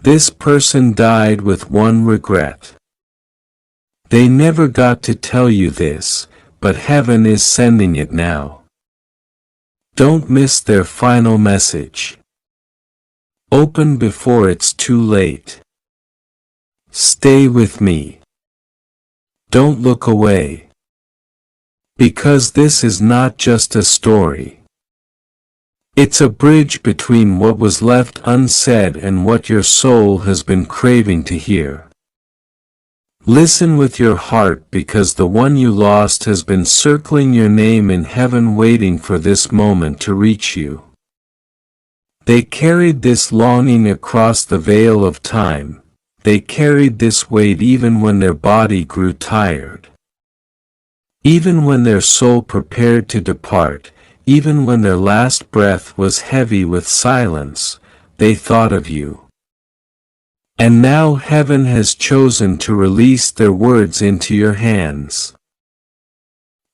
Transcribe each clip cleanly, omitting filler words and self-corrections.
This person died with one regret. They never got to tell you this, but heaven is sending it now. Don't miss their final message. Open before it's too late. Stay with me. Don't look away. Because this is not just a story. It's a bridge between what was left unsaid and what your soul has been craving to hear. Listen with your heart, because the one you lost has been circling your name in heaven, waiting for this moment to reach you. They carried this longing across the veil of time. They carried this weight even when their body grew tired. Even when their soul prepared to depart, even when their last breath was heavy with silence, they thought of you. And now heaven has chosen to release their words into your hands.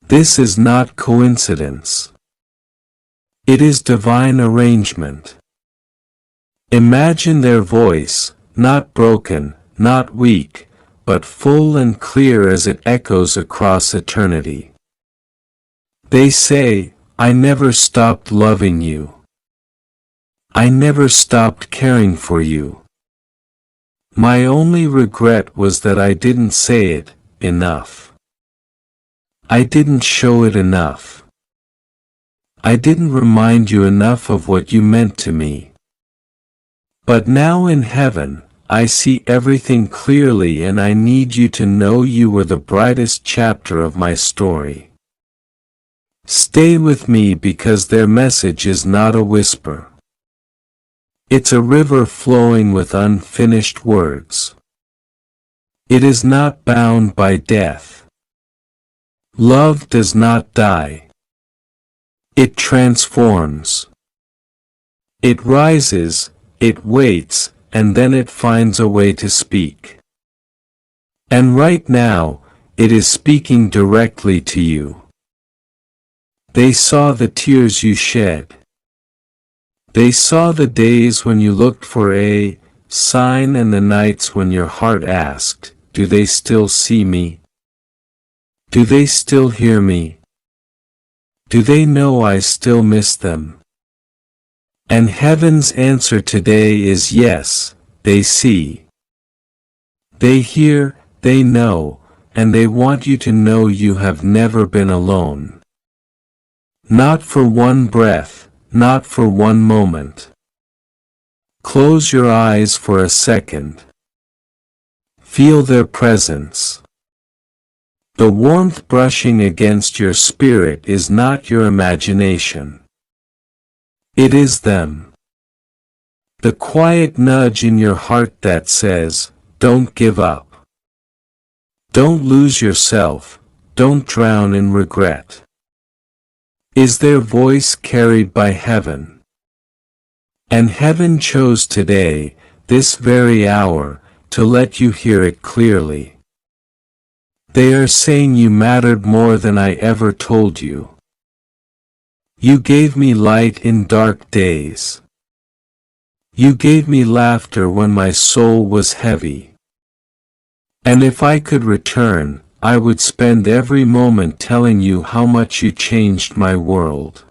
This is not coincidence. It is divine arrangement. Imagine their voice, not broken, not weak, but full and clear as it echoes across eternity. They say, I never stopped loving you. I never stopped caring for you. My only regret was that I didn't say it enough. I didn't show it enough. I didn't remind you enough of what you meant to me. But now in heaven, I see everything clearly, and I need you to know you were the brightest chapter of my story. Stay with me, because their message is not a whisper. It's a river flowing with unfinished words. It is not bound by death. Love does not die. It transforms. It rises, it waits, and then it finds a way to speak. And right now, it is speaking directly to you. They saw the tears you shed. They saw the days when you looked for a sign, and the nights when your heart asked, do they still see me? Do they still hear me? Do they know I still miss them? And heaven's answer today is yes, they see. They hear, they know, and they want you to know you have never been alone. Not for one breath, not for one moment. Close your eyes for a second. Feel their presence. The warmth brushing against your spirit is not your imagination. It is them. The quiet nudge in your heart that says, don't give up. Don't lose yourself, don't drown in regret. Is their voice carried by heaven. And heaven chose today, this very hour, to let you hear it clearly. They are saying you mattered more than I ever told you. You gave me light in dark days. You gave me laughter when my soul was heavy. And if I could return, I would spend every moment telling you how much you changed my world.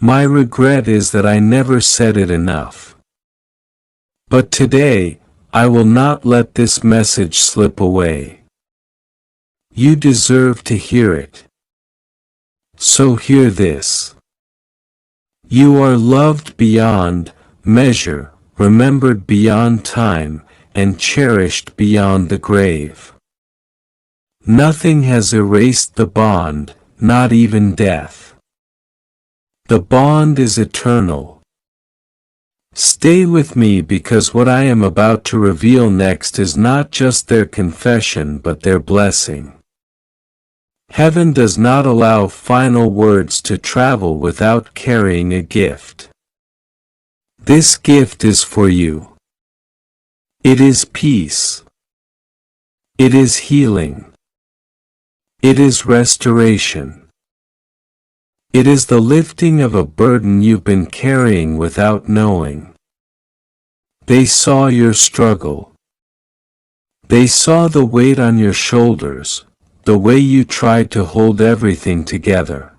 My regret is that I never said it enough. But today, I will not let this message slip away. You deserve to hear it. So hear this. You are loved beyond measure, remembered beyond time, and cherished beyond the grave. Nothing has erased the bond, not even death. The bond is eternal. Stay with me, because what I am about to reveal next is not just their confession but their blessing. Heaven does not allow final words to travel without carrying a gift. This gift is for you. It is peace. It is healing. It is restoration. It is the lifting of a burden you've been carrying without knowing. They saw your struggle. They saw the weight on your shoulders, the way you tried to hold everything together.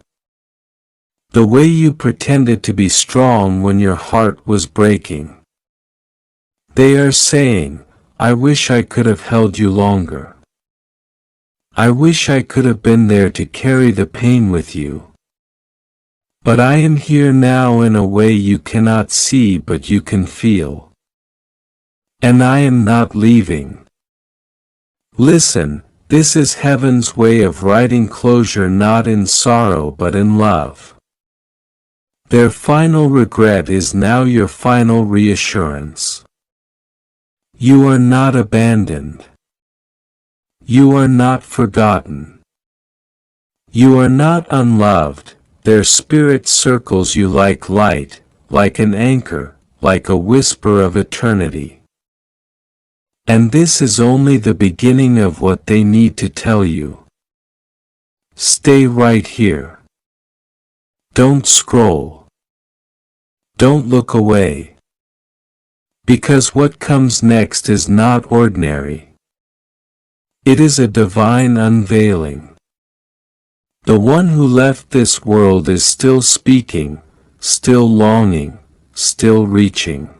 The way you pretended to be strong when your heart was breaking. They are saying, I wish I could have held you longer. I wish I could have been there to carry the pain with you. But I am here now in a way you cannot see but you can feel. And I am not leaving. Listen, this is heaven's way of writing closure, not in sorrow but in love. Their final regret is now your final reassurance. You are not abandoned. You are not forgotten. You are not unloved. Their spirit circles you like light, like an anchor, like a whisper of eternity. And this is only the beginning of what they need to tell you. Stay right here. Don't scroll. Don't look away. Because what comes next is not ordinary. It is a divine unveiling. The one who left this world is still speaking, still longing, still reaching.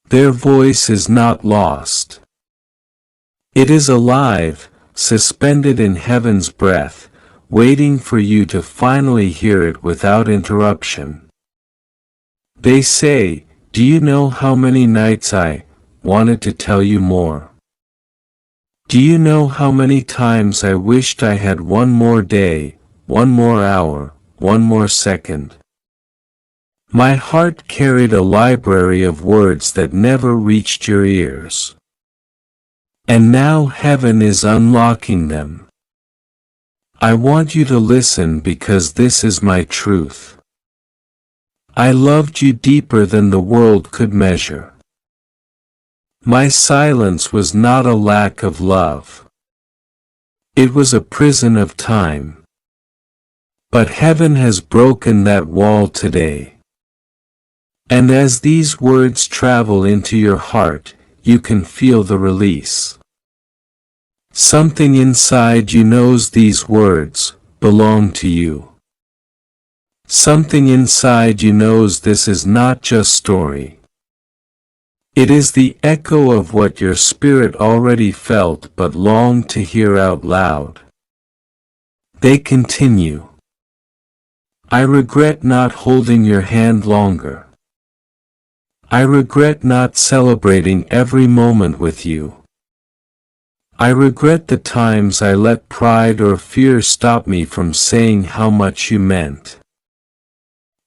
Their voice is not lost. It is alive, suspended in heaven's breath, waiting for you to finally hear it without interruption. They say, do you know how many nights I wanted to tell you more? Do you know how many times I wished I had one more day, one more hour, one more second? My heart carried a library of words that never reached your ears. And now heaven is unlocking them. I want you to listen because this is my truth. I loved you deeper than the world could measure. My silence was not a lack of love. It was a prison of time. But heaven has broken that wall today. And as these words travel into your heart, you can feel the release. Something inside you knows these words belong to you. Something inside you knows this is not just story. It is the echo of what your spirit already felt but longed to hear out loud. They continue. I regret not holding your hand longer. I regret not celebrating every moment with you. I regret the times I let pride or fear stop me from saying how much you meant.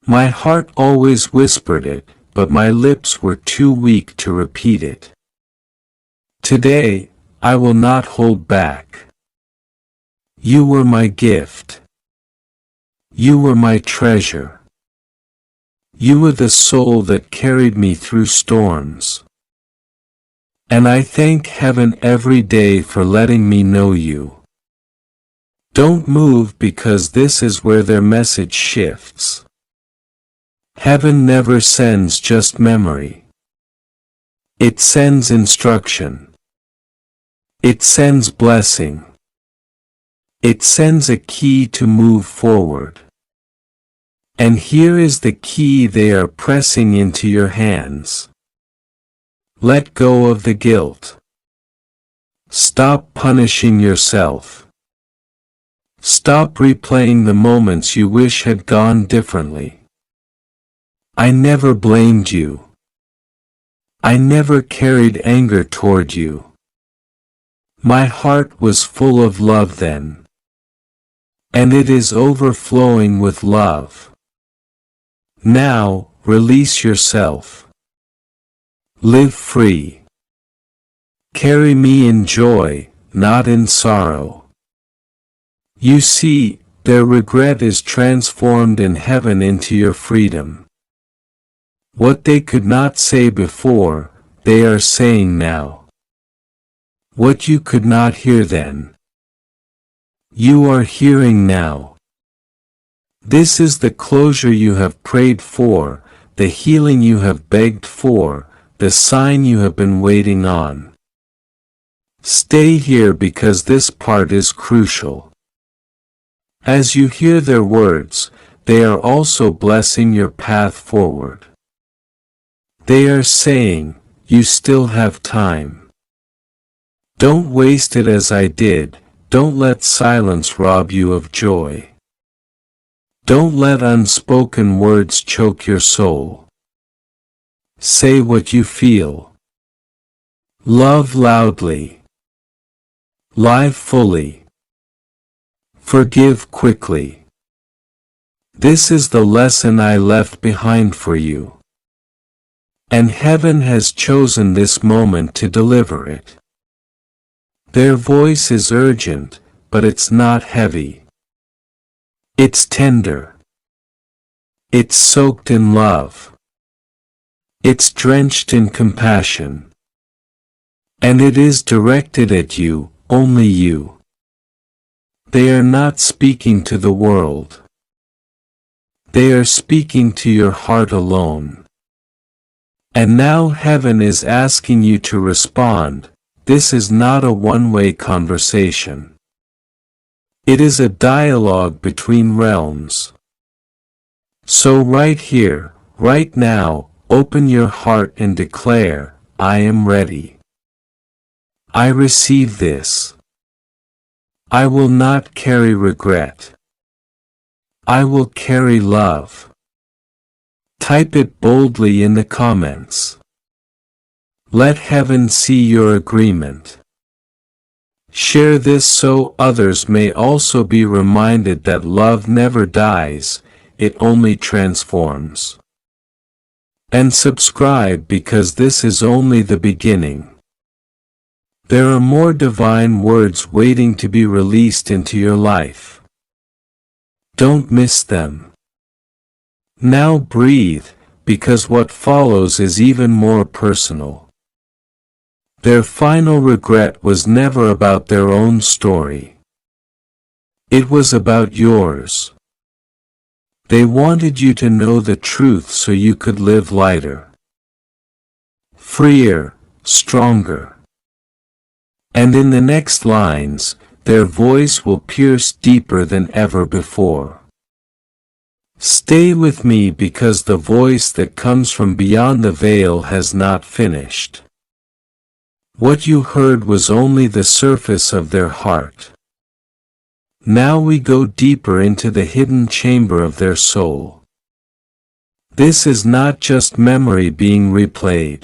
My heart always whispered it, but my lips were too weak to repeat it. Today, I will not hold back. You were my gift. You were my treasure. You were the soul that carried me through storms. And I thank heaven every day for letting me know you. Don't move because this is where their message shifts. Heaven never sends just memory. It sends instruction. It sends blessing. It sends a key to move forward. And here is the key they are pressing into your hands. Let go of the guilt. Stop punishing yourself. Stop replaying the moments you wish had gone differently. I never blamed you. I never carried anger toward you. My heart was full of love then. And it is overflowing with love. Now, release yourself. Live free. Carry me in joy, not in sorrow. You see, their regret is transformed in heaven into your freedom. What they could not say before, they are saying now. What you could not hear then, you are hearing now. This is the closure you have prayed for, the healing you have begged for, the sign you have been waiting on. Stay here because this part is crucial. As you hear their words, they are also blessing your path forward. They are saying, you still have time. Don't waste it as I did, don't let silence rob you of joy. Don't let unspoken words choke your soul. Say what you feel. Love loudly. Live fully. Forgive quickly. This is the lesson I left behind for you. And heaven has chosen this moment to deliver it. Their voice is urgent, but it's not heavy. It's tender. It's soaked in love. It's drenched in compassion. And it is directed at you, only you. They are not speaking to the world. They are speaking to your heart alone. And now heaven is asking you to respond. This is not a one-way conversation. It is a dialogue between realms. So right here, right now, open your heart and declare, I am ready. I receive this. I will not carry regret. I will carry love. Type it boldly in the comments. Let heaven see your agreement. Share this so others may also be reminded that love never dies, it only transforms. And subscribe because this is only the beginning. There are more divine words waiting to be released into your life. Don't miss them. Now breathe, because what follows is even more personal. Their final regret was never about their own story. It was about yours. They wanted you to know the truth so you could live lighter, freer, stronger. And in the next lines, their voice will pierce deeper than ever before. Stay with me because the voice that comes from beyond the veil has not finished. What you heard was only the surface of their heart. Now we go deeper into the hidden chamber of their soul. This is not just memory being replayed.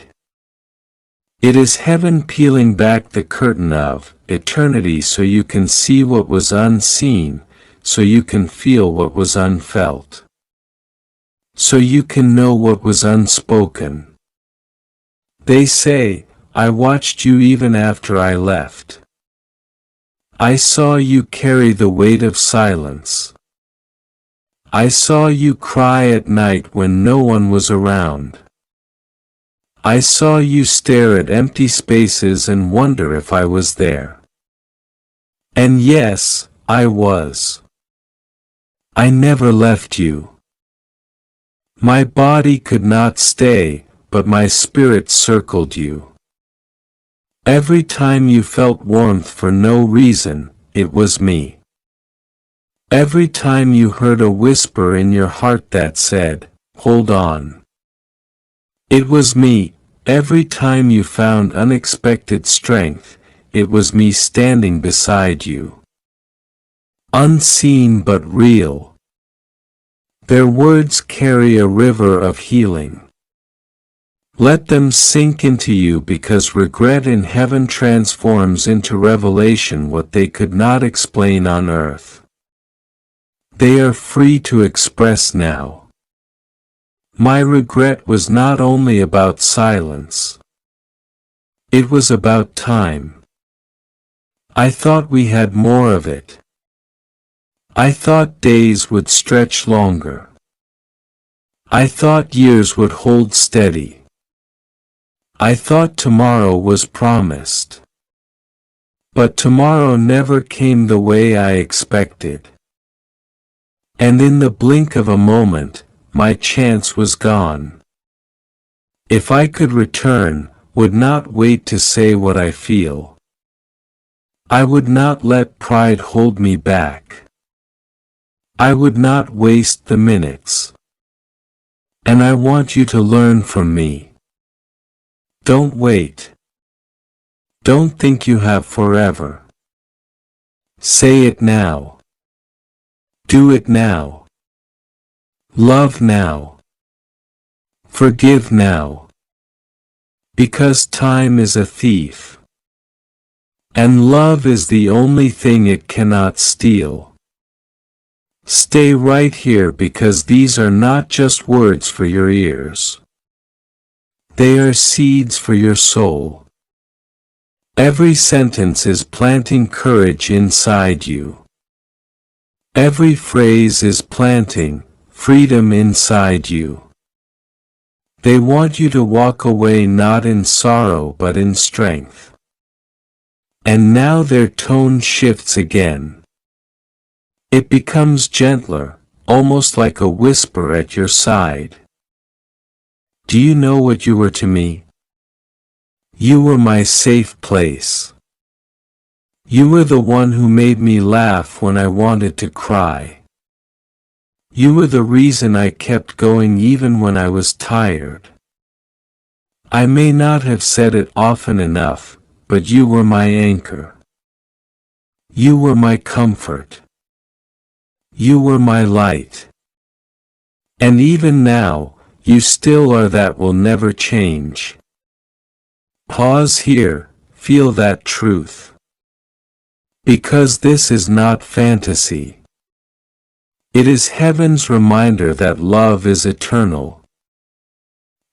It is heaven peeling back the curtain of eternity so you can see what was unseen, so you can feel what was unfelt, so you can know what was unspoken. They say, I watched you even after I left. I saw you carry the weight of silence. I saw you cry at night when no one was around. I saw you stare at empty spaces and wonder if I was there. And yes, I was. I never left you. My body could not stay, but my spirit circled you. Every time you felt warmth for no reason, it was me. Every time you heard a whisper in your heart that said, hold on. It was me. Every time you found unexpected strength, it was me standing beside you. Unseen but real. Their words carry a river of healing. Let them sink into you because regret in heaven transforms into revelation what they could not explain on earth. They are free to express now. My regret was not only about silence. It was about time. I thought we had more of it. I thought days would stretch longer. I thought years would hold steady. I thought tomorrow was promised. But tomorrow never came the way I expected. And in the blink of a moment, my chance was gone. If I could return, would not wait to say what I feel. I would not let pride hold me back. I would not waste the minutes. And I want you to learn from me. Don't wait. Don't think you have forever. Say it now. Do it now. Love now. Forgive now. Because time is a thief. And love is the only thing it cannot steal. Stay right here because these are not just words for your ears. They are seeds for your soul. Every sentence is planting courage inside you. Every phrase is planting freedom inside you. They want you to walk away not in sorrow but in strength. And now their tone shifts again. It becomes gentler, almost like a whisper at your side. Do you know what you were to me? You were my safe place. You were the one who made me laugh when I wanted to cry. You were the reason I kept going even when I was tired. I may not have said it often enough, but you were my anchor. You were my comfort. You were my light. And even now, you still are. That will never change. Pause here, feel that truth. Because this is not fantasy. It is heaven's reminder that love is eternal.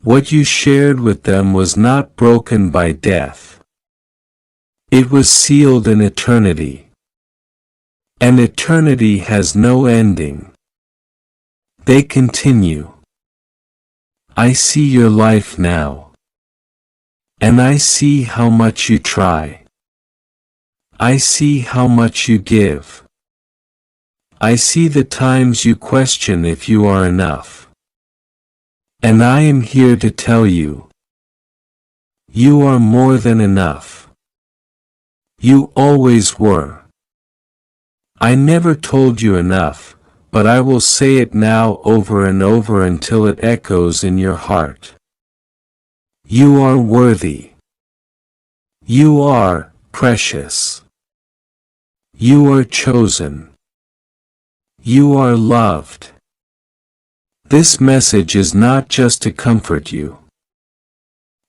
What you shared with them was not broken by death. It was sealed in eternity. And eternity has no ending. They continue. I see your life now. And I see how much you try. I see how much you give. I see the times you question if you are enough. And I am here to tell you, you are more than enough. You always were. I never told you enough, but I will say it now over and over until it echoes in your heart. You are worthy. You are precious. You are chosen. You are loved. This message is not just to comfort you.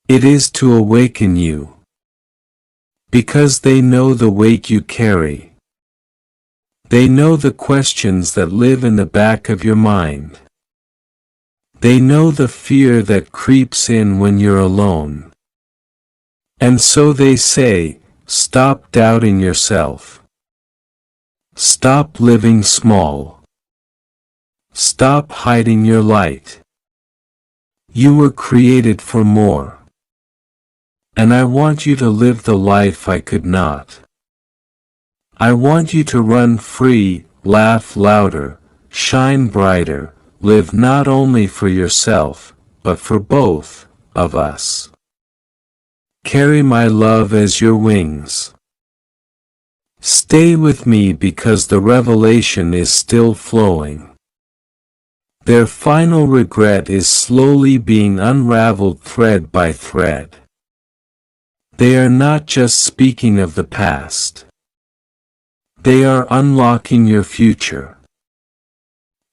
It is to awaken you. Because they know the weight you carry. They know the questions that live in the back of your mind. They know the fear that creeps in when you're alone. And so they say, stop doubting yourself. Stop living small. Stop hiding your light. You were created for more. And I want you to live the life I could not. I want you to run free, laugh louder, shine brighter, live not only for yourself, but for both of us. Carry my love as your wings. Stay with me because the revelation is still flowing. Their final regret is slowly being unraveled thread by thread. They are not just speaking of the past. They are unlocking your future.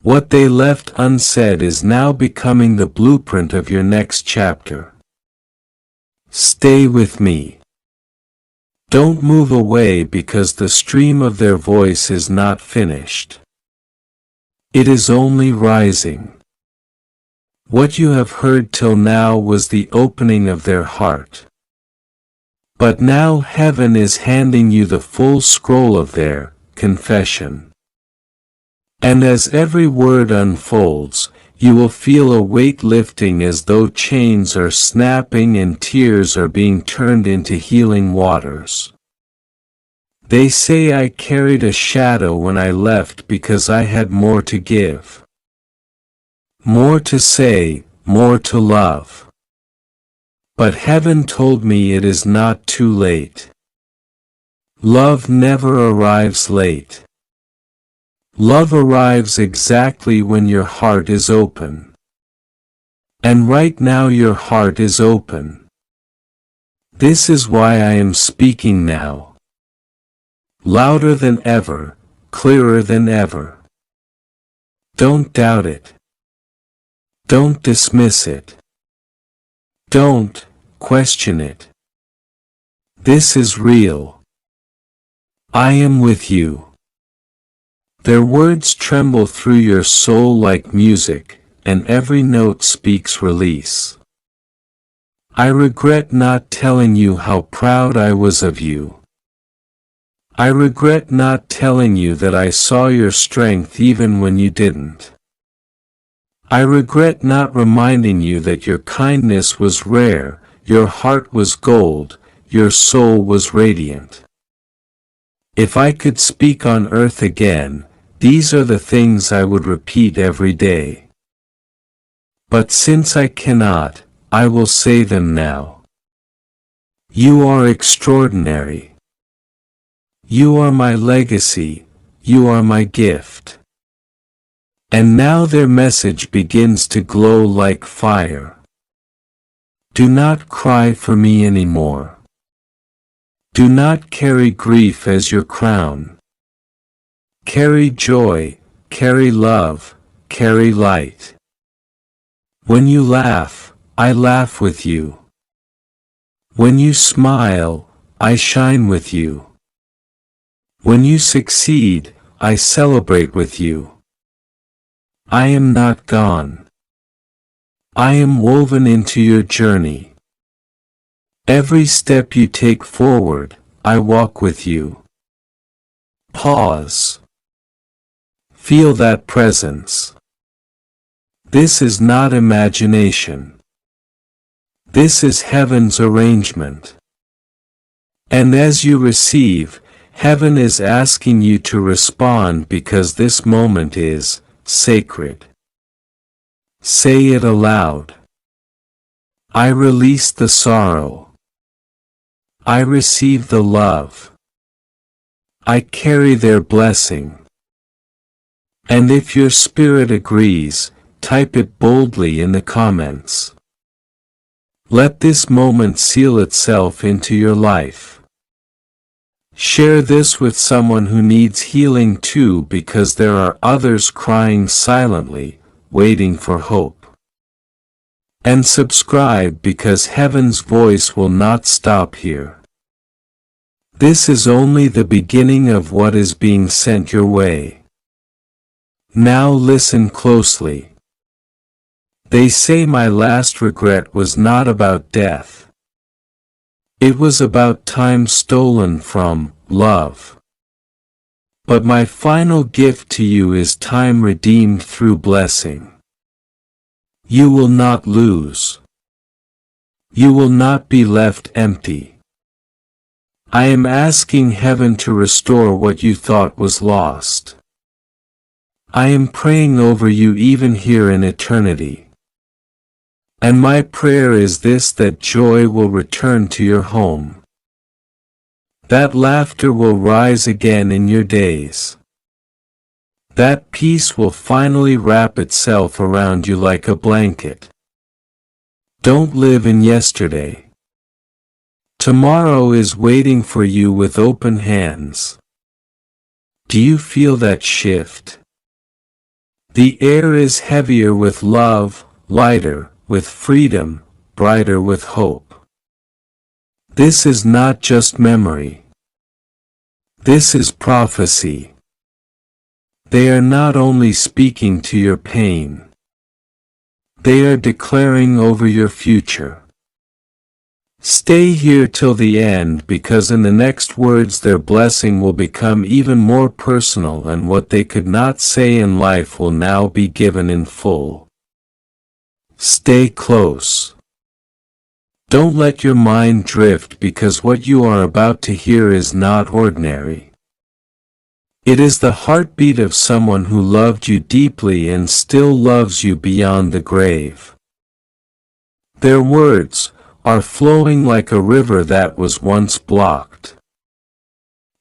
What they left unsaid is now becoming the blueprint of your next chapter. Stay with me. Don't move away because the stream of their voice is not finished. It is only rising. What you have heard till now was the opening of their heart. But now heaven is handing you the full scroll of their confession. And as every word unfolds, you will feel a weight lifting as though chains are snapping and tears are being turned into healing waters. They say I carried a shadow when I left because I had more to give. More to say, more to love. But heaven told me it is not too late. Love never arrives late. Love arrives exactly when your heart is open. And right now your heart is open. This is why I am speaking now. Louder than ever, clearer than ever. Don't doubt it. Don't dismiss it. Don't question it. This is real. I am with you. Their words tremble through your soul like music, and every note speaks release. I regret not telling you how proud I was of you. I regret not telling you that I saw your strength even when you didn't. I regret not reminding you that your kindness was rare, your heart was gold, your soul was radiant. If I could speak on earth again, these are the things I would repeat every day. But since I cannot, I will say them now. You are extraordinary. You are my legacy, you are my gift. And now their message begins to glow like fire. Do not cry for me anymore. Do not carry grief as your crown. Carry joy, carry love, carry light. When you laugh, I laugh with you. When you smile, I shine with you. When you succeed, I celebrate with you. I am not gone. I am woven into your journey. Every step you take forward, I walk with you. Pause. Feel that presence. This is not imagination. This is heaven's arrangement. And as you receive, heaven is asking you to respond because this moment is sacred. Say it aloud. I release the sorrow. I receive the love. I carry their blessing. And if your spirit agrees, type it boldly in the comments. Let this moment seal itself into your life. Share this with someone who needs healing too, because there are others crying silently, waiting for hope. And subscribe because heaven's voice will not stop here. This is only the beginning of what is being sent your way. Now listen closely. They say my last regret was not about death. It was about time stolen from love. But my final gift to you is time redeemed through blessing. You will not lose. You will not be left empty. I am asking heaven to restore what you thought was lost. I am praying over you even here in eternity. And my prayer is this: that joy will return to your home. That laughter will rise again in your days. That peace will finally wrap itself around you like a blanket. Don't live in yesterday. Tomorrow is waiting for you with open hands. Do you feel that shift? The air is heavier with love, lighter with freedom, brighter with hope. This is not just memory. This is prophecy. They are not only speaking to your pain. They are declaring over your future. Stay here till the end, because in the next words their blessing will become even more personal, and what they could not say in life will now be given in full. Stay close. Don't let your mind drift, because what you are about to hear is not ordinary. It is the heartbeat of someone who loved you deeply and still loves you beyond the grave. Their words, are flowing like a river that was once blocked.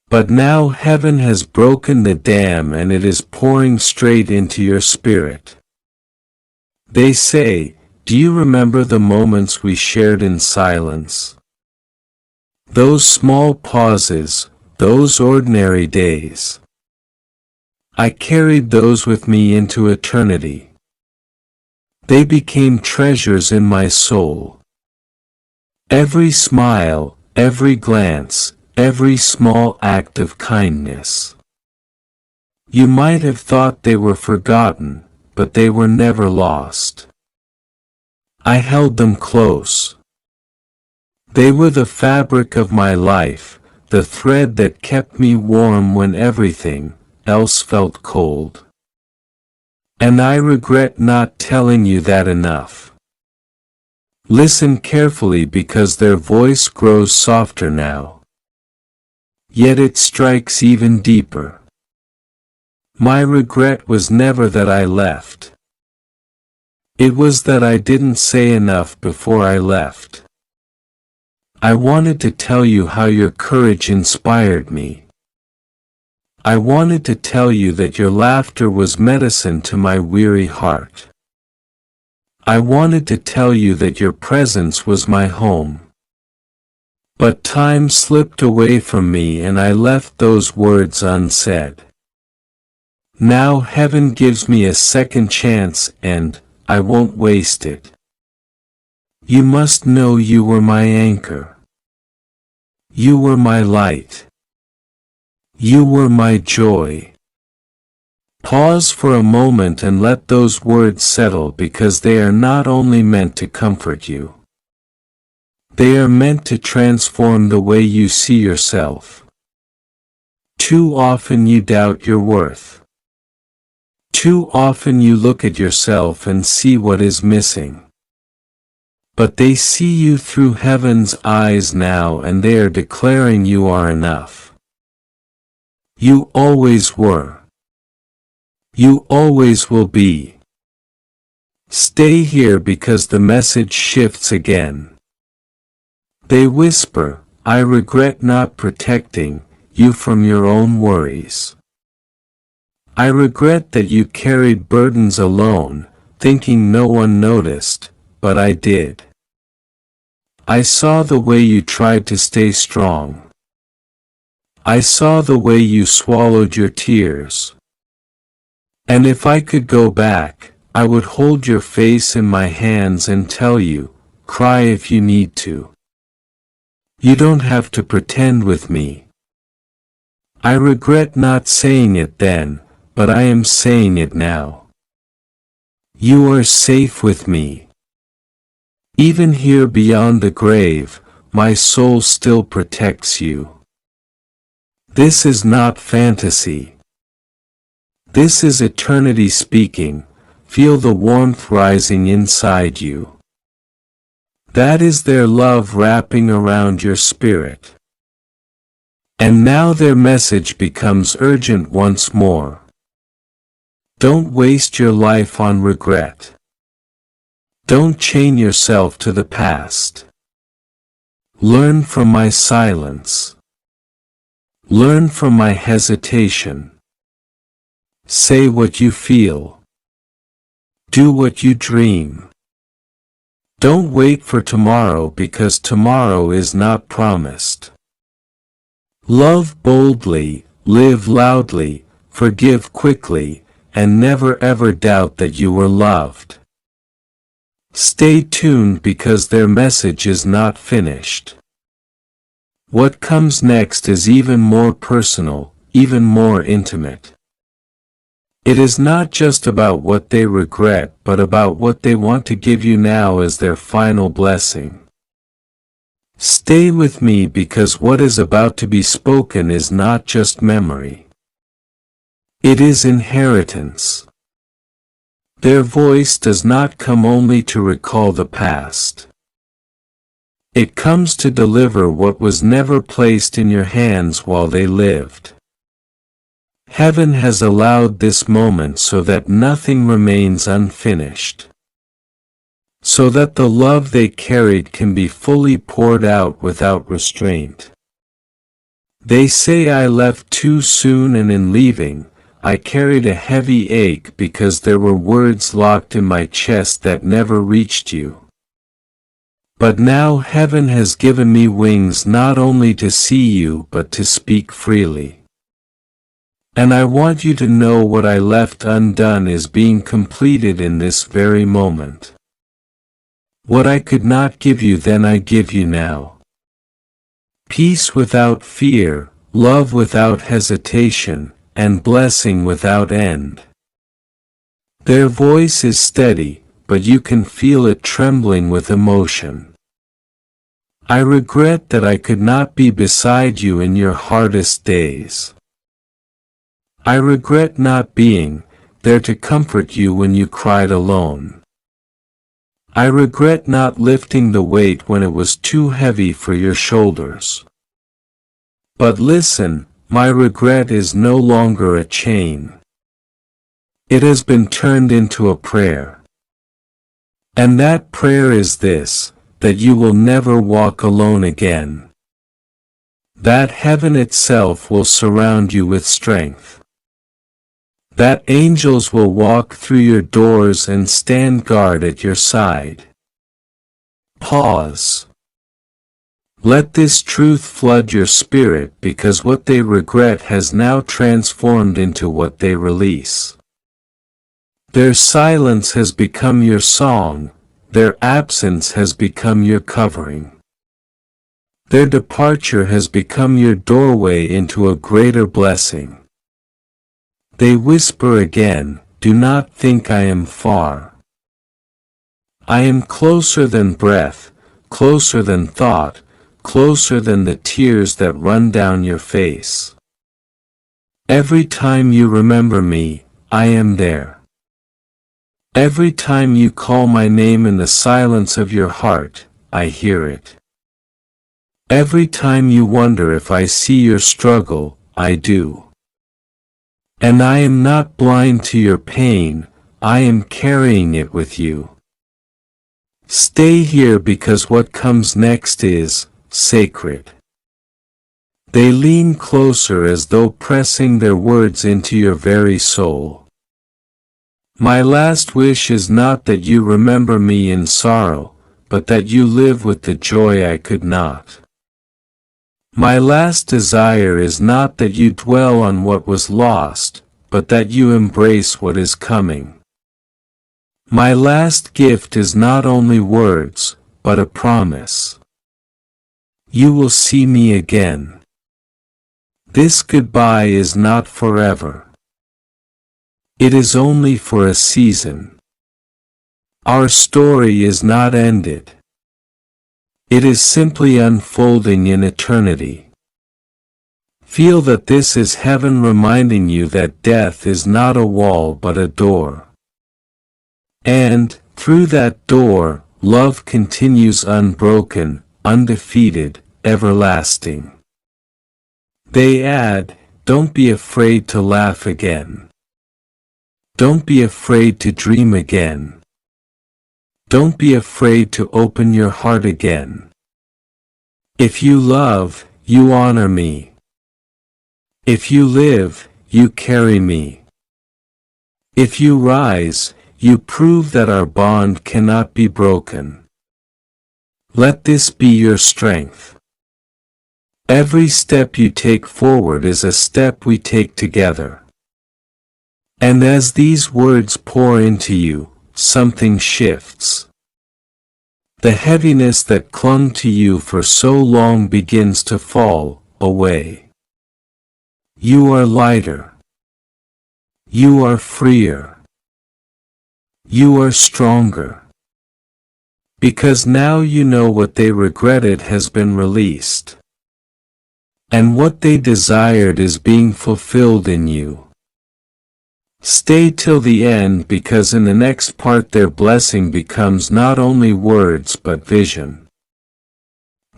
But now heaven has broken the dam and it is pouring straight into your spirit. They say, do you remember the moments we shared in silence? Those small pauses, those ordinary days. I carried those with me into eternity. They became treasures in my soul. Every smile, every glance, every small act of kindness. You might have thought they were forgotten, but they were never lost. I held them close. They were the fabric of my life, the thread that kept me warm when everything else felt cold. And I regret not telling you that enough. Listen carefully because their voice grows softer now. Yet it strikes even deeper. My regret was never that I left. It was that I didn't say enough before I left. I wanted to tell you how your courage inspired me. I wanted to tell you that your laughter was medicine to my weary heart. I wanted to tell you that your presence was my home. But time slipped away from me and I left those words unsaid. Now heaven gives me a second chance and I won't waste it. You must know you were my anchor. You were my light. You were my joy. Pause for a moment and let those words settle because they are not only meant to comfort you. They are meant to transform the way you see yourself. Too often you doubt your worth. Too often you look at yourself and see what is missing. But they see you through heaven's eyes now and they are declaring you are enough. You always were. You always will be. Stay here because the message shifts again. They whisper, I regret not protecting you from your own worries. I regret that you carried burdens alone, thinking no one noticed, but I did. I saw the way you tried to stay strong. I saw the way you swallowed your tears. And if I could go back, I would hold your face in my hands and tell you, cry if you need to. You don't have to pretend with me. I regret not saying it then, but I am saying it now. You are safe with me. Even here beyond the grave, my soul still protects you. This is not fantasy. This is eternity speaking. Feel the warmth rising inside you. That is their love wrapping around your spirit. And now their message becomes urgent once more. Don't waste your life on regret. Don't chain yourself to the past. Learn from my silence. Learn from my hesitation. Say what you feel. Do what you dream. Don't wait for tomorrow because tomorrow is not promised. Love boldly, live loudly, forgive quickly, and never ever doubt that you were loved. Stay tuned because their message is not finished. What comes next is even more personal, even more intimate. It is not just about what they regret but about what they want to give you now as their final blessing. Stay with me because what is about to be spoken is not just memory. It is inheritance. Their voice does not come only to recall the past. It comes to deliver what was never placed in your hands while they lived. Heaven has allowed this moment so that nothing remains unfinished. so that the love they carried can be fully poured out without restraint. They say I left too soon, and in leaving, I carried a heavy ache because there were words locked in my chest that never reached you. But now heaven has given me wings not only to see you but to speak freely. And I want you to know what I left undone is being completed in this very moment. What I could not give you then I give you now. Peace without fear, love without hesitation, and blessing without end. Their voice is steady, but you can feel it trembling with emotion. I regret that I could not be beside you in your hardest days. I regret not being there to comfort you when you cried alone. I regret not lifting the weight when it was too heavy for your shoulders. But listen, my regret is no longer a chain. It has been turned into a prayer. And that prayer is this, that you will never walk alone again. That heaven itself will surround you with strength. That angels will walk through your doors and stand guard at your side. Pause. Let this truth flood your spirit, because what they regret has now transformed into what they release. Their silence has become your song, their absence has become your covering. Their departure has become your doorway into a greater blessing. They whisper again, do not think I am far. I am closer than breath, closer than thought, closer than the tears that run down your face. Every time you remember me, I am there. Every time you call my name in the silence of your heart, I hear it. Every time you wonder if I see your struggle, I do. And I am not blind to your pain, I am carrying it with you. Stay here, because what comes next is sacred. They lean closer as though pressing their words into your very soul. My last wish is not that you remember me in sorrow, but that you live with the joy I could not. My last desire is not that you dwell on what was lost, but that you embrace what is coming. My last gift is not only words, but a promise. You will see me again. This goodbye is not forever. It is only for a season. Our story is not ended. It is simply unfolding in eternity. Feel that this is heaven reminding you that death is not a wall but a door. And, through that door, love continues unbroken, undefeated, everlasting. They add, don't be afraid to laugh again. Don't be afraid to dream again. Don't be afraid to open your heart again. If you love, you honor me. If you live, you carry me. If you rise, you prove that our bond cannot be broken. Let this be your strength. Every step you take forward is a step we take together. And as these words pour into you, something shifts. The heaviness that clung to you for so long begins to fall away. You are lighter. You are freer. You are stronger. Because now you know what they regretted has been released. And what they desired is being fulfilled in you. Stay till the end, because in the next part their blessing becomes not only words but vision.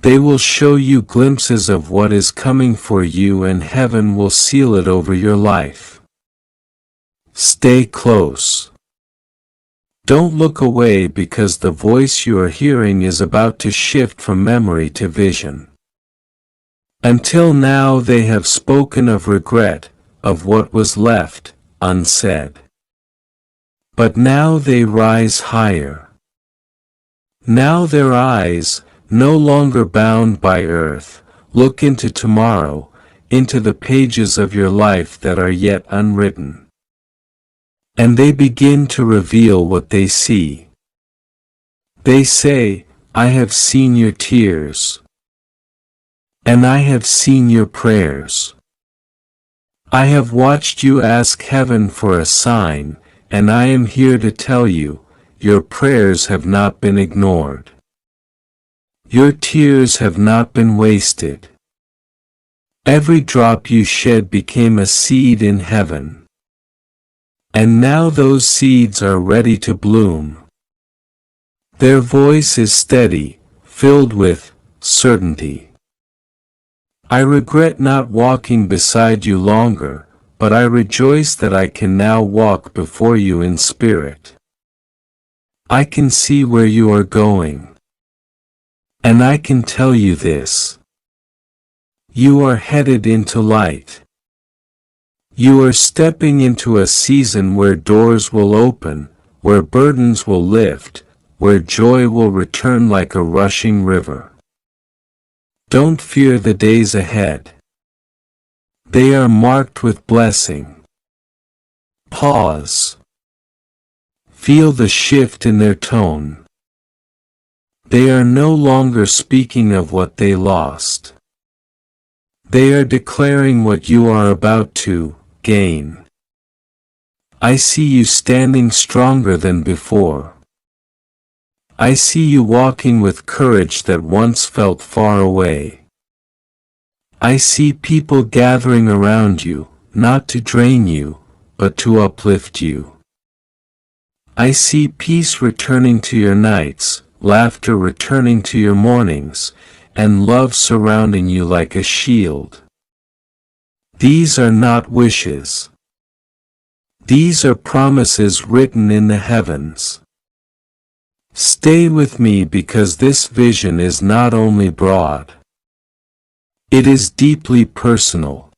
They will show you glimpses of what is coming for you, and heaven will seal it over your life. Stay close. Don't look away because the voice you are hearing is about to shift from memory to vision. Until now they have spoken of regret, of what was left unsaid. But now they rise higher. Now their eyes, no longer bound by earth, look into tomorrow, into the pages of your life that are yet unwritten. And they begin to reveal what they see. They say, I have seen your tears. And I have seen your prayers. I have watched you ask heaven for a sign, and I am here to tell you, your prayers have not been ignored. Your tears have not been wasted. Every drop you shed became a seed in heaven. And now those seeds are ready to bloom. Their voice is steady, filled with certainty. I regret not walking beside you longer, but I rejoice that I can now walk before you in spirit. I can see where you are going. And I can tell you this. You are headed into light. You are stepping into a season where doors will open, where burdens will lift, where joy will return like a rushing river. Don't fear the days ahead. They are marked with blessing. Pause. Feel the shift in their tone. They are no longer speaking of what they lost. They are declaring what you are about to gain. I see you standing stronger than before. I see you walking with courage that once felt far away. I see people gathering around you, not to drain you, but to uplift you. I see peace returning to your nights, laughter returning to your mornings, and love surrounding you like a shield. These are not wishes. These are promises written in the heavens. Stay with me because this vision is not only broad. It is deeply personal.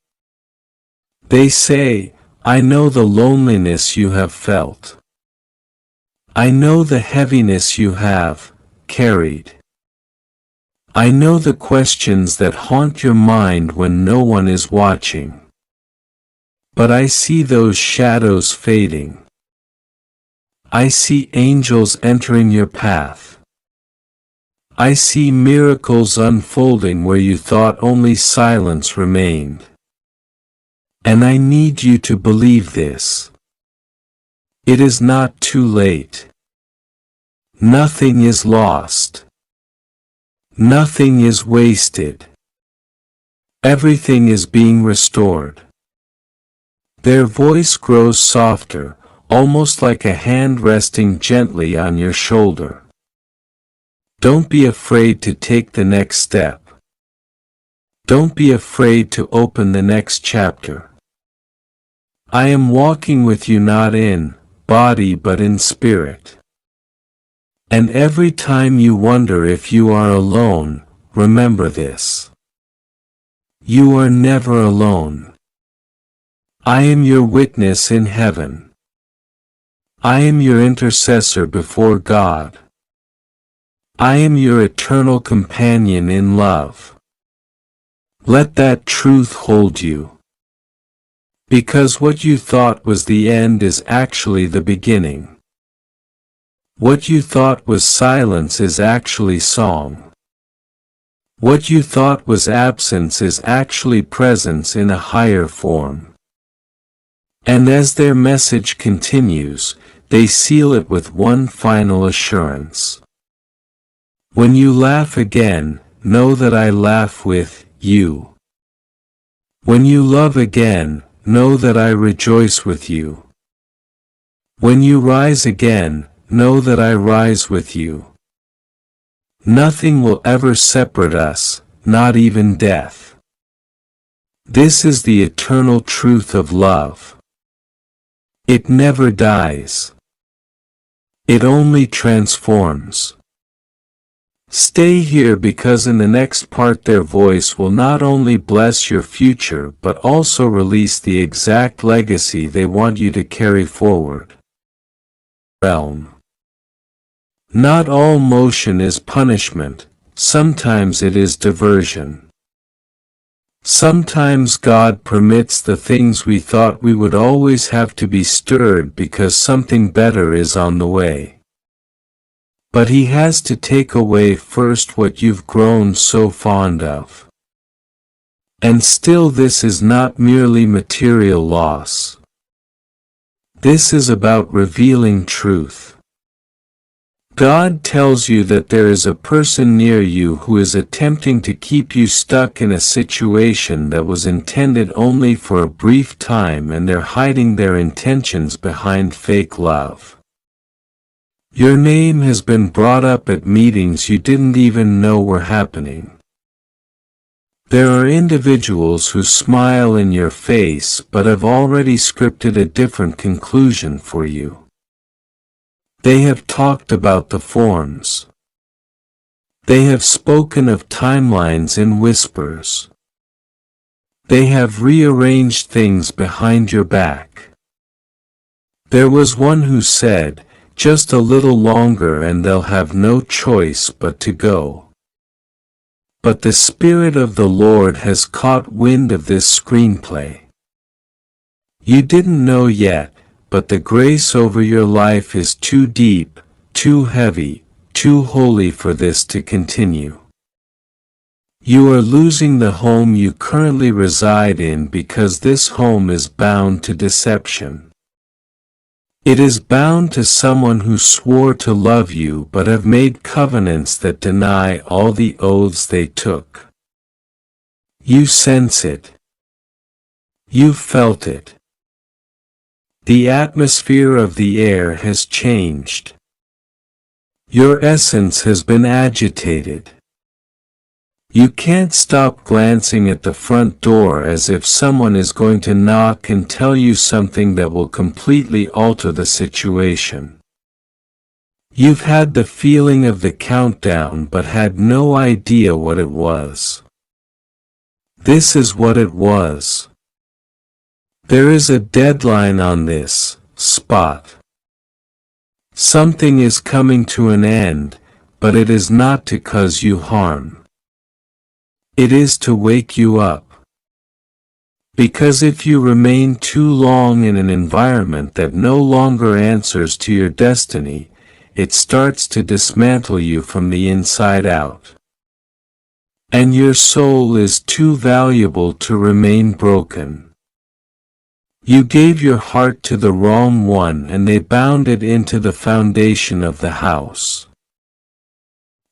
They say, I know the loneliness you have felt. I know the heaviness you have carried. I know the questions that haunt your mind when no one is watching. But I see those shadows fading. I see angels entering your path. I see miracles unfolding where you thought only silence remained. And I need you to believe this. It is not too late. Nothing is lost. Nothing is wasted. Everything is being restored. Their voice grows softer, almost like a hand resting gently on your shoulder. Don't be afraid to take the next step. Don't be afraid to open the next chapter. I am walking with you not in body but in spirit. And every time you wonder if you are alone, remember this. You are never alone. I am your witness in heaven. I am your intercessor before God. I am your eternal companion in love. Let that truth hold you. Because what you thought was the end is actually the beginning. What you thought was silence is actually song. What you thought was absence is actually presence in a higher form. And as their message continues, they seal it with one final assurance. When you laugh again, know that I laugh with you. When you love again, know that I rejoice with you. When you rise again, know that I rise with you. Nothing will ever separate us, not even death. This is the eternal truth of love. It never dies. It only transforms. Stay here because in the next part their voice will not only bless your future but also release the exact legacy they want you to carry forward. Realm. Not all motion is punishment, sometimes it is diversion. Sometimes God permits the things we thought we would always have to be stirred because something better is on the way. But He has to take away first what you've grown so fond of. And still this is not merely material loss. This is about revealing truth. God tells you that there is a person near you who is attempting to keep you stuck in a situation that was intended only for a brief time, and they're hiding their intentions behind fake love. Your name has been brought up at meetings you didn't even know were happening. There are individuals who smile in your face but have already scripted a different conclusion for you. They have talked about the forms. They have spoken of timelines in whispers. They have rearranged things behind your back. There was one who said, "Just a little longer and they'll have no choice but to go." But the Spirit of the Lord has caught wind of this screenplay. You didn't know yet, but the grace over your life is too deep, too heavy, too holy for this to continue. You are losing the home you currently reside in because this home is bound to deception. It is bound to someone who swore to love you but have made covenants that deny all the oaths they took. You sense it. You felt it. The atmosphere of the air has changed. Your essence has been agitated. You can't stop glancing at the front door as if someone is going to knock and tell you something that will completely alter the situation. You've had the feeling of the countdown but had no idea what it was. This is what it was. There is a deadline on this spot. Something is coming to an end, but it is not to cause you harm. It is to wake you up. Because if you remain too long in an environment that no longer answers to your destiny, it starts to dismantle you from the inside out. And your soul is too valuable to remain broken. You gave your heart to the wrong one and they bound it into the foundation of the house.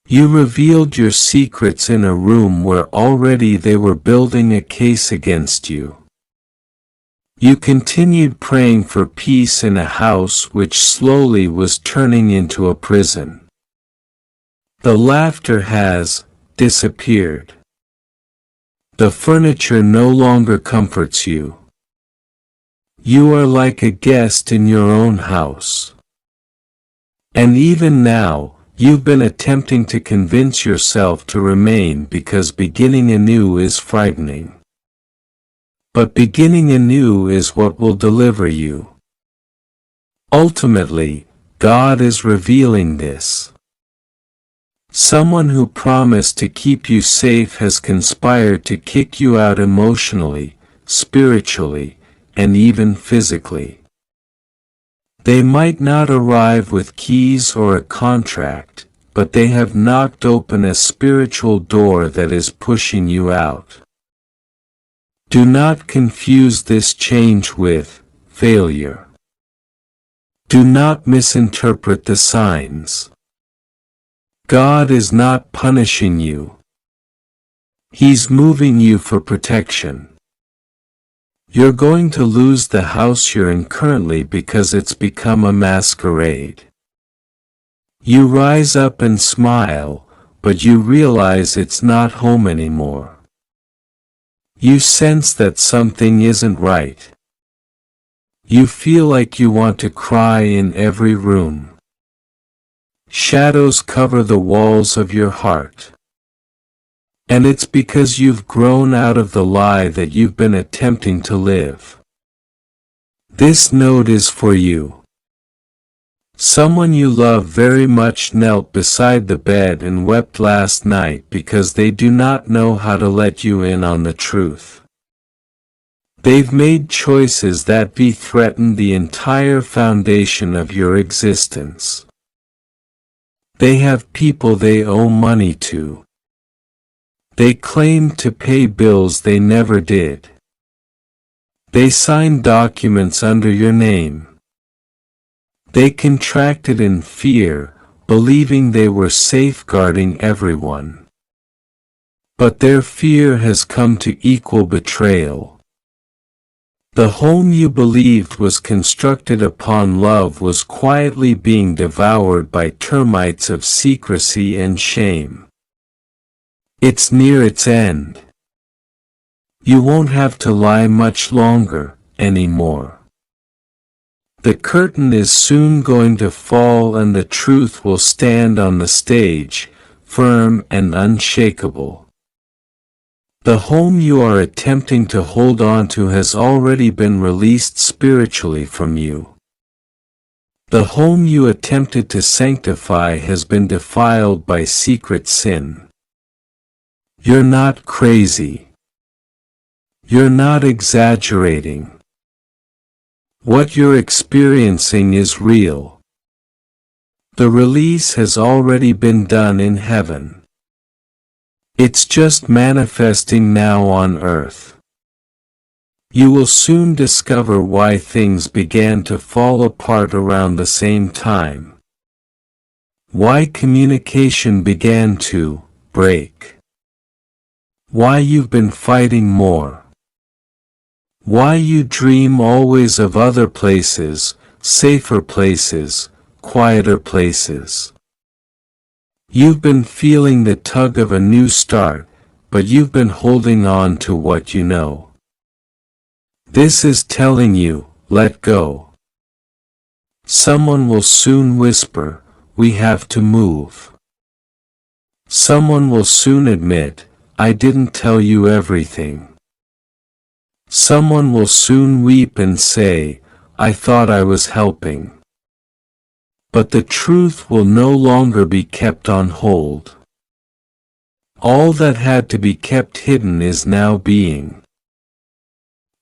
You revealed your secrets in a room where already they were building a case against you. You continued praying for peace in a house which slowly was turning into a prison. The laughter has disappeared. The furniture no longer comforts you. You are like a guest in your own house. And even now, you've been attempting to convince yourself to remain because beginning anew is frightening. But beginning anew is what will deliver you. Ultimately, God is revealing this. Someone who promised to keep you safe has conspired to kick you out emotionally, spiritually, and even physically. They might not arrive with keys or a contract, but they have knocked open a spiritual door that is pushing you out. Do not confuse this change with failure. Do not misinterpret the signs. God is not punishing you. He's moving you for protection. You're going to lose the house you're in currently because it's become a masquerade. You rise up and smile, but you realize it's not home anymore. You sense that something isn't right. You feel like you want to cry in every room. Shadows cover the walls of your heart. And it's because you've grown out of the lie that you've been attempting to live. This note is for you. Someone you love very much knelt beside the bed and wept last night because they do not know how to let you in on the truth. They've made choices that threaten the entire foundation of your existence. They have people they owe money to. They claim to pay bills they never did. They signed documents under your name. They contracted in fear, believing they were safeguarding everyone. But their fear has come to equal betrayal. The home you believed was constructed upon love was quietly being devoured by termites of secrecy and shame. It's near its end. You won't have to lie much longer, anymore. The curtain is soon going to fall and the truth will stand on the stage, firm and unshakable. The home you are attempting to hold on to has already been released spiritually from you. The home you attempted to sanctify has been defiled by secret sin. You're not crazy. You're not exaggerating. What you're experiencing is real. The release has already been done in heaven. It's just manifesting now on earth. You will soon discover why things began to fall apart around the same time. Why communication began to break. Why you've been fighting more. Why you dream always of other places, safer places, quieter places. You've been feeling the tug of a new start, but you've been holding on to what you know. This is telling you, let go. Someone will soon whisper, we have to move. Someone will soon admit, I didn't tell you everything. Someone will soon weep and say, I thought I was helping. But the truth will no longer be kept on hold. All that had to be kept hidden is now being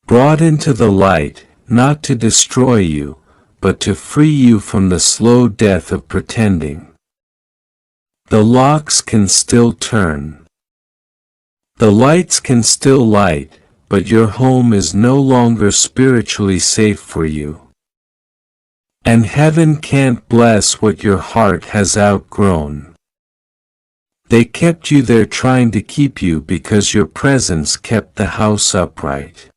brought into the light, not to destroy you, but to free you from the slow death of pretending. The locks can still turn. The lights can still light, but your home is no longer spiritually safe for you. And heaven can't bless what your heart has outgrown. They kept you there trying to keep you because your presence kept the house upright.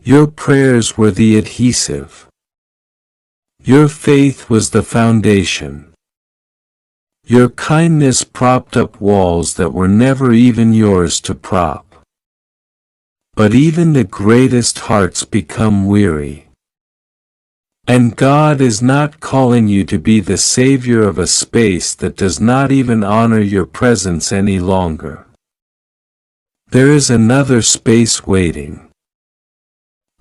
Your prayers were the adhesive. Your faith was the foundation. Your kindness propped up walls that were never even yours to prop. But even the greatest hearts become weary. And God is not calling you to be the savior of a space that does not even honor your presence any longer. There is another space waiting.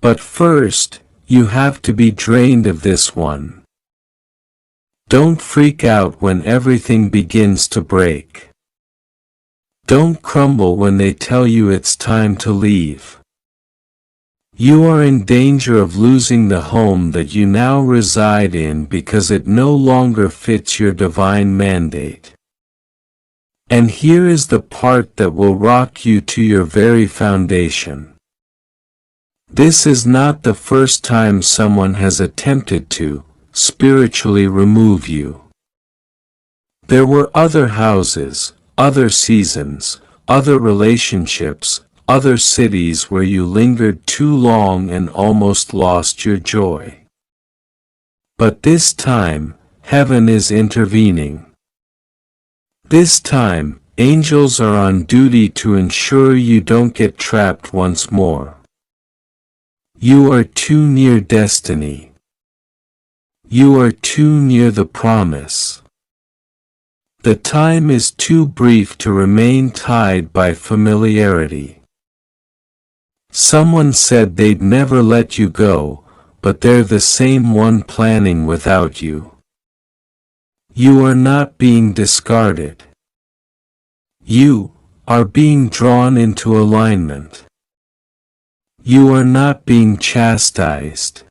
But first, you have to be drained of this one. Don't freak out when everything begins to break. Don't crumble when they tell you it's time to leave. You are in danger of losing the home that you now reside in because it no longer fits your divine mandate. And here is the part that will rock you to your very foundation. This is not the first time someone has attempted to spiritually remove you. There were other houses, other seasons, other relationships, other cities where you lingered too long and almost lost your joy. But this time, heaven is intervening. This time, angels are on duty to ensure you don't get trapped once more. You are too near destiny. You are too near the promise. The time is too brief to remain tied by familiarity. Someone said they'd never let you go, but they're the same one planning without you. You are not being discarded. You are being drawn into alignment. You are not being chastised.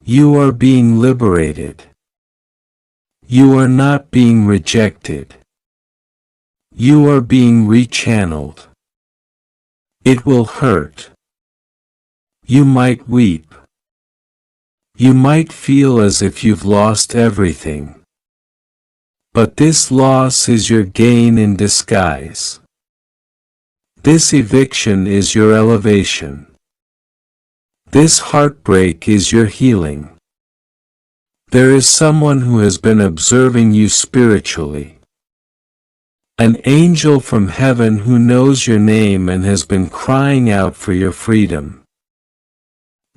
You are being liberated. You are not being rejected. You are being rechanneled. It will hurt. You might weep. You might feel as if you've lost everything. But this loss is your gain in disguise. This eviction is your elevation. This heartbreak is your healing. There is someone who has been observing you spiritually. An angel from heaven who knows your name and has been crying out for your freedom.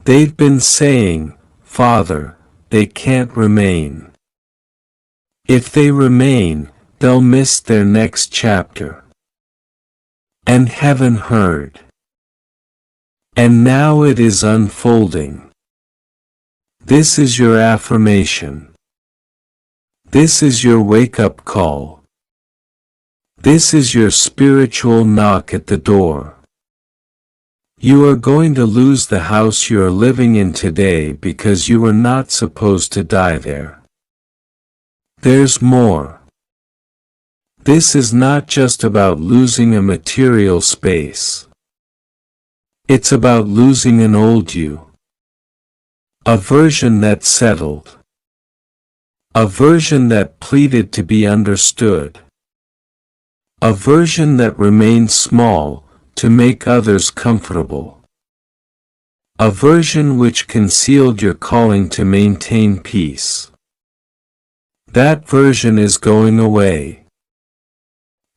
They've been saying, Father, they can't remain. If they remain, they'll miss their next chapter. And heaven heard. And now it is unfolding. This is your affirmation. This is your wake-up call. This is your spiritual knock at the door. You are going to lose the house you are living in today because you were not supposed to die there. There's more. This is not just about losing a material space. It's about losing an old you. A version that settled. A version that pleaded to be understood. A version that remained small, to make others comfortable. A version which concealed your calling to maintain peace. That version is going away.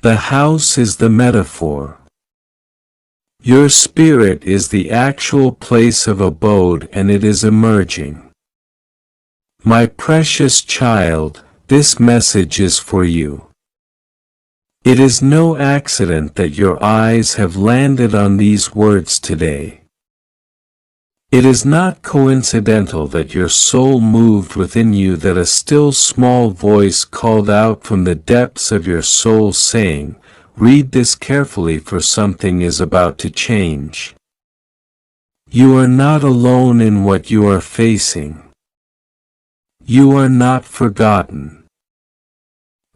The house is the metaphor. Your spirit is the actual place of abode and it is emerging. My precious child, this message is for you. It is no accident that your eyes have landed on these words today. It is not coincidental that your soul moved within you, that a still small voice called out from the depths of your soul saying, read this carefully for something is about to change. You are not alone in what you are facing. You are not forgotten.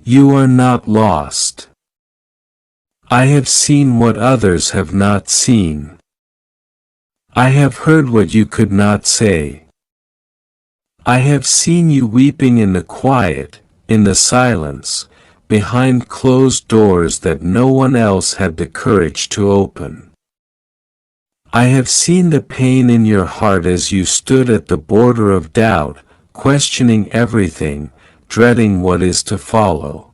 You are not lost. I have seen what others have not seen. I have heard what you could not say. I have seen you weeping in the quiet, in the silence, behind closed doors that no one else had the courage to open. I have seen the pain in your heart as you stood at the border of doubt, questioning everything, dreading what is to follow.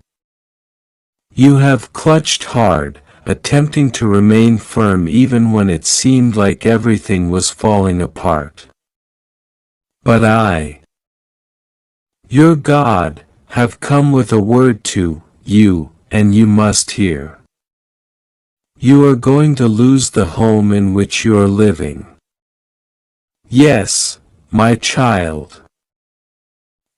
You have clutched hard, attempting to remain firm even when it seemed like everything was falling apart. But I, your God, have come with a word to you, and you must hear. You are going to lose the home in which you are living. Yes, my child.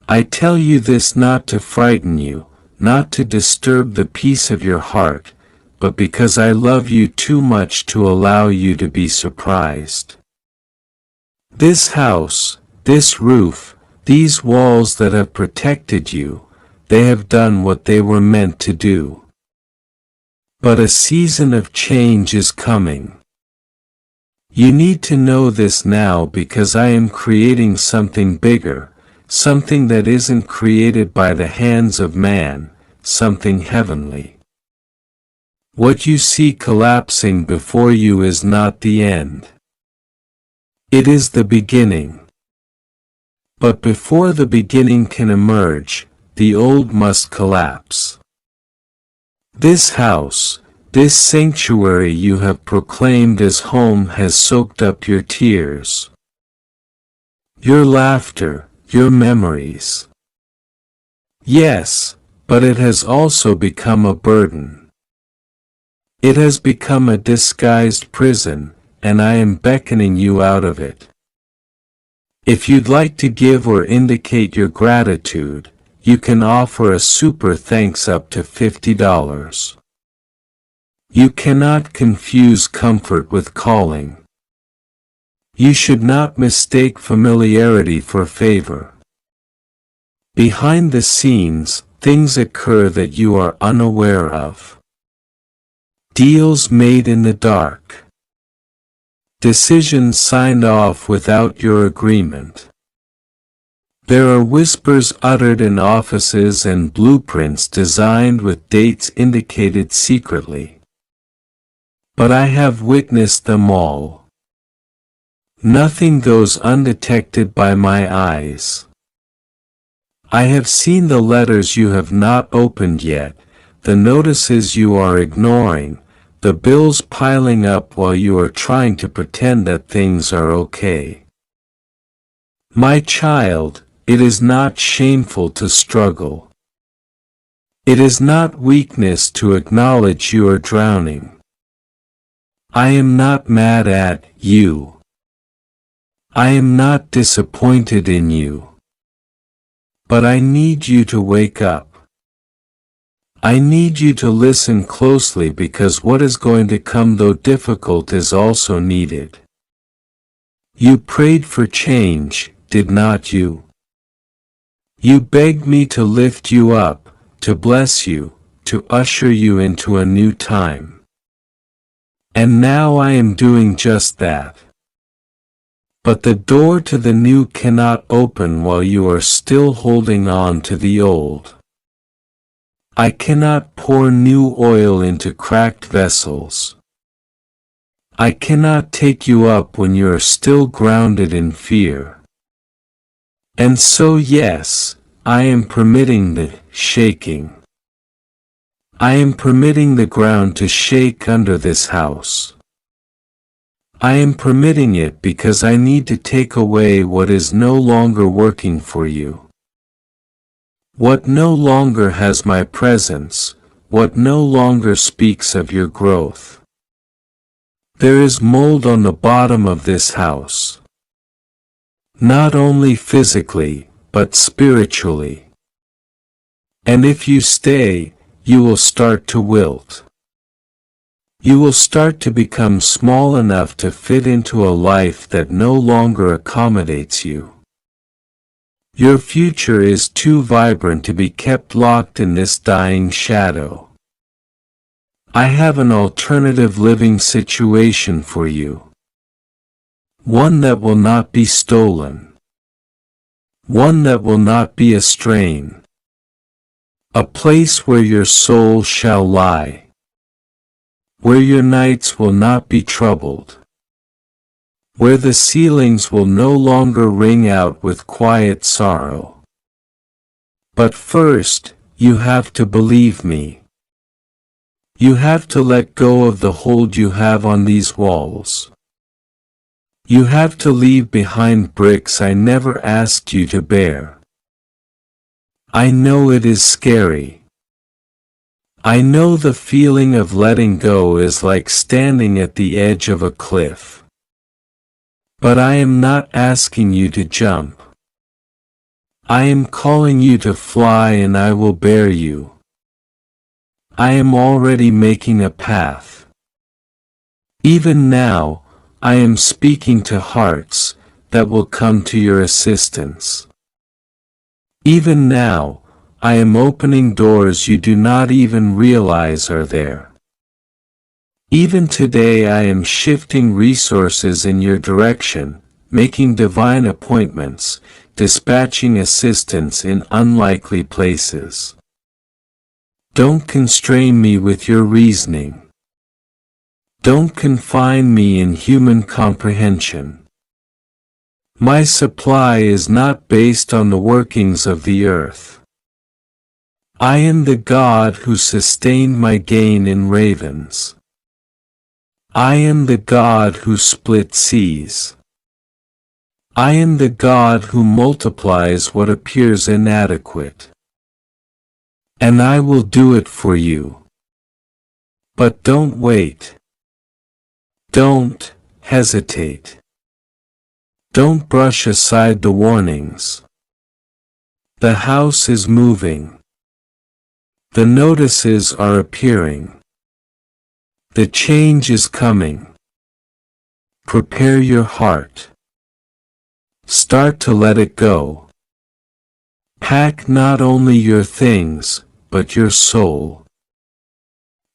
I tell you this not to frighten you, not to disturb the peace of your heart, but because I love you too much to allow you to be surprised. This house, this roof, these walls that have protected you, they have done what they were meant to do. But a season of change is coming. You need to know this now because I am creating something bigger, something that isn't created by the hands of man, something heavenly. What you see collapsing before you is not the end. It is the beginning. But before the beginning can emerge, the old must collapse. This house, this sanctuary you have proclaimed as home has soaked up your tears, your laughter, your memories. Yes, but it has also become a burden. It has become a disguised prison, and I am beckoning you out of it. If you'd like to give or indicate your gratitude, you can offer a super thanks up to $50. You cannot confuse comfort with calling. You should not mistake familiarity for favor. Behind the scenes, things occur that you are unaware of. Deals made in the dark. Decisions signed off without your agreement. There are whispers uttered in offices and blueprints designed with dates indicated secretly. But I have witnessed them all. Nothing goes undetected by my eyes. I have seen the letters you have not opened yet, the notices you are ignoring, the bills piling up while you are trying to pretend that things are okay. My child, it is not shameful to struggle. It is not weakness to acknowledge you are drowning. I am not mad at you. I am not disappointed in you. But I need you to wake up. I need you to listen closely because what is going to come, though difficult, is also needed. You prayed for change, did not you? You begged me to lift you up, to bless you, to usher you into a new time. And now I am doing just that. But the door to the new cannot open while you are still holding on to the old. I cannot pour new oil into cracked vessels. I cannot take you up when you are still grounded in fear. And so yes, I am permitting the shaking. I am permitting the ground to shake under this house. I am permitting it because I need to take away what is no longer working for you. What no longer has my presence, what no longer speaks of your growth. There is mold on the bottom of this house. Not only physically, but spiritually. And if you stay, you will start to wilt. You will start to become small enough to fit into a life that no longer accommodates you. Your future is too vibrant to be kept locked in this dying shadow. I have an alternative living situation for you. One that will not be stolen. One that will not be a strain. A place where your soul shall lie. Where your nights will not be troubled. Where the ceilings will no longer ring out with quiet sorrow. But first, you have to believe me. You have to let go of the hold you have on these walls. You have to leave behind bricks I never asked you to bear. I know it is scary. I know the feeling of letting go is like standing at the edge of a cliff. But I am not asking you to jump. I am calling you to fly, and I will bear you. I am already making a path. Even now, I am speaking to hearts that will come to your assistance. Even now, I am opening doors you do not even realize are there. Even today I am shifting resources in your direction, making divine appointments, dispatching assistance in unlikely places. Don't constrain me with your reasoning. Don't confine me in human comprehension. My supply is not based on the workings of the earth. I am the God who sustained my gain in ravens. I am the God who split seas. I am the God who multiplies what appears inadequate. and I will do it for you. But don't wait. Don't hesitate. Don't brush aside the warnings. The house is moving. The notices are appearing. The change is coming. Prepare your heart. Start to let it go. Pack not only your things, but your soul.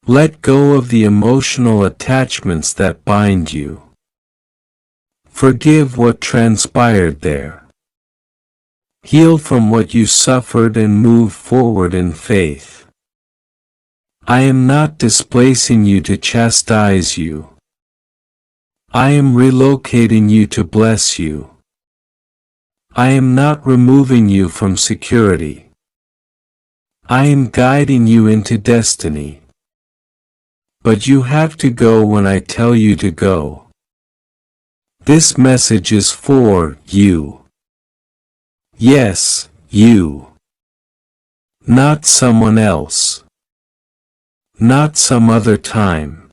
Let go of the emotional attachments that bind you. Forgive what transpired there. Heal from what you suffered and move forward in faith. I am not displacing you to chastise you. I am relocating you to bless you. I am not removing you from security. I am guiding you into destiny. But you have to go when I tell you to go. This message is for you. Yes, you. Not someone else. Not some other time.